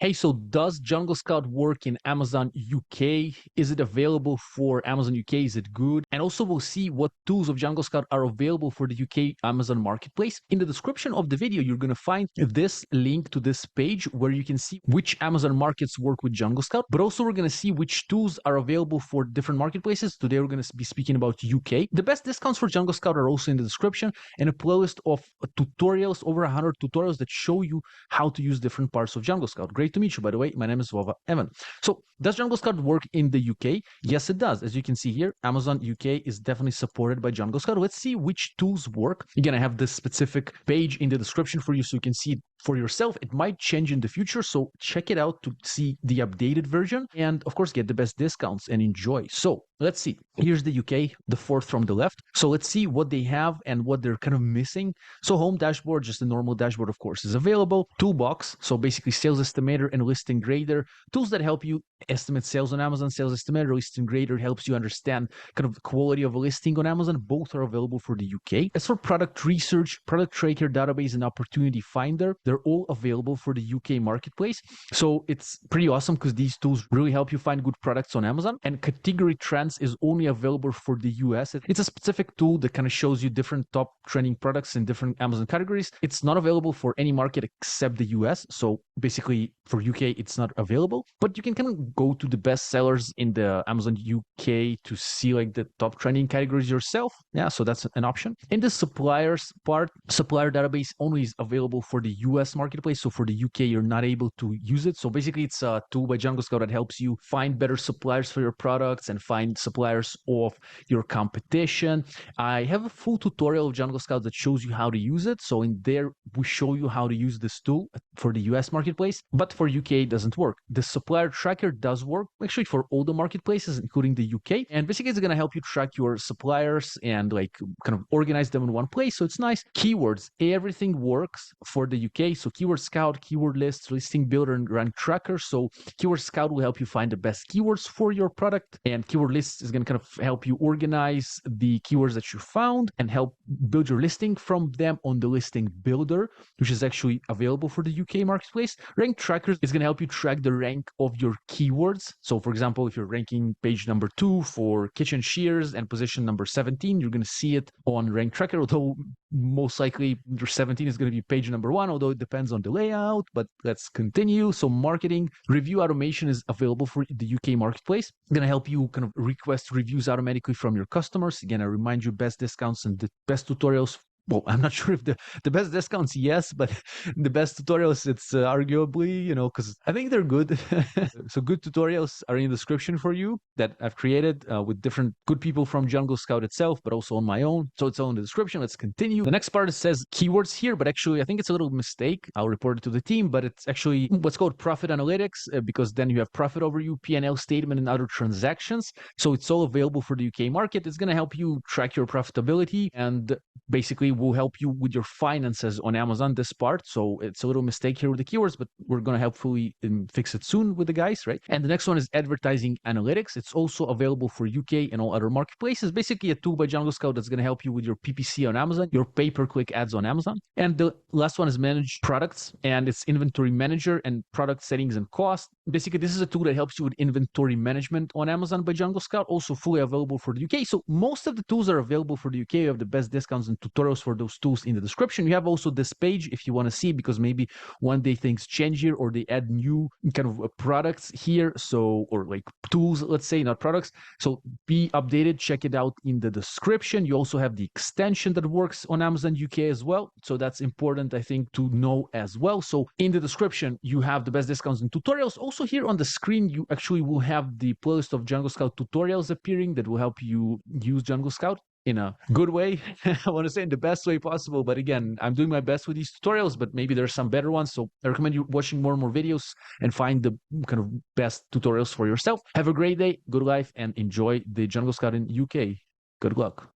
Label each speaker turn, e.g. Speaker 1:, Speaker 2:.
Speaker 1: Hey, so does Jungle Scout work in Amazon UK? Is it available for Amazon UK? Is it good? And also we'll see what tools of Jungle Scout are available for the UK Amazon Marketplace. In the description of the video, you're going to find this link to this page where you can see which Amazon markets work with Jungle Scout, but also we're going to see which tools are available for different marketplaces. Today, we're going to be speaking about UK. The best discounts for Jungle Scout are also in the description, and a playlist of tutorials, over 100 tutorials that show you how to use different parts of Jungle Scout. Great to meet you, by the way. My name is Vova Evan. So does Jungle Scout work in the UK? Yes, it does. As you can see here, Amazon UK is definitely supported by Jungle Scout. Let's see which tools work. Again, I have this specific page in the description for you so you can see it for yourself. It might change in the future, so check it out to see the updated version and of course get the best discounts and enjoy. So let's see. Here's the UK, the fourth from the left. So let's see what they have and what they're kind of missing. So home dashboard, just a normal dashboard, of course, is available. Toolbox, so basically sales estimator and listing grader, tools that help you estimate sales on Amazon. Sales estimator, listing grader helps you understand kind of the quality of a listing on Amazon. Both are available for the UK. As for product research, product tracker database, and opportunity finder, they're all available for the UK marketplace. So it's pretty awesome because these tools really help you find good products on Amazon. And category trends is only available for the US. It's a specific tool that kind of shows you different top trending products in different Amazon categories. It's not available for any market except the US. So basically for UK, it's not available, but you can kind of go to the best sellers in the Amazon UK to see like the top trending categories yourself. Yeah, so that's an option. In the suppliers part, supplier database only is available for the US marketplace. So for the UK, you're not able to use it. So basically it's a tool by Jungle Scout that helps you find better suppliers for your products and find suppliers of your competition. I have a full tutorial of Jungle Scout that shows you how to use it. So in there, we show you how to use this tool for the US marketplace, but for UK, it doesn't work. The supplier tracker does work actually for all the marketplaces, including the UK. And basically it's going to help you track your suppliers and like kind of organize them in one place. So it's nice. Keywords, everything works for the UK. So Keyword Scout, Keyword Lists, Listing Builder, and Rank Tracker. So Keyword Scout will help you find the best keywords for your product, and Keyword Lists is going to kind of help you organize the keywords that you found and help build your listing from them on the Listing Builder, which is actually available for the UK marketplace. Rank Tracker is going to help you track the rank of your keywords. So for example, if you're ranking page number 2 for kitchen shears and position number 17, you're going to see it on Rank Tracker, although most likely your 17 is going to be page number 1, although it depends on the layout, but let's continue. So marketing review automation is available for the UK marketplace. It's going to help you kind of request reviews automatically from your customers. Again, I remind you, best discounts and the best tutorials. Well, I'm not sure if the best discounts, yes, but the best tutorials, it's arguably, because I think they're good. So good tutorials are in the description for you that I've created with different good people from Jungle Scout itself, but also on my own. So it's all in the description. Let's continue. The next part, it says keywords here, but actually I think it's a little mistake. I'll report it to the team, but it's actually what's called profit analytics because then you have profit overview, P&L statement, and other transactions. So it's all available for the UK market. It's going to help you track your profitability and basically will help you with your finances on Amazon, this part. So it's a little mistake here with the keywords, but we're going to hopefully fix it soon with the guys, right? And the next one is advertising analytics. It's also available for UK and all other marketplaces. Basically a tool by Jungle Scout that's going to help you with your PPC on Amazon, your pay-per-click ads on Amazon. And the last one is manage products, and it's inventory manager and product settings and cost. Basically, this is a tool that helps you with inventory management on Amazon by Jungle Scout, also fully available for the UK. So most of the tools are available for the UK. You have the best discounts and tutorials for those tools in the description. You have also this page if you want to see, because maybe one day things change here or they add new kind of products here. So, or like tools, let's say, not products. So be updated, check it out in the description. You also have the extension that works on Amazon UK as well. So that's important, I think, to know as well. So in the description, you have the best discounts and tutorials. Also here on the screen, you actually will have the playlist of Jungle Scout tutorials appearing that will help you use Jungle Scout in a good way. I want to say in the best way possible, but again, I'm doing my best with these tutorials, but maybe there's some better ones. So I recommend you watching more and more videos and find the kind of best tutorials for yourself. Have a great day, good life, and enjoy the Jungle Scout in UK. Good luck.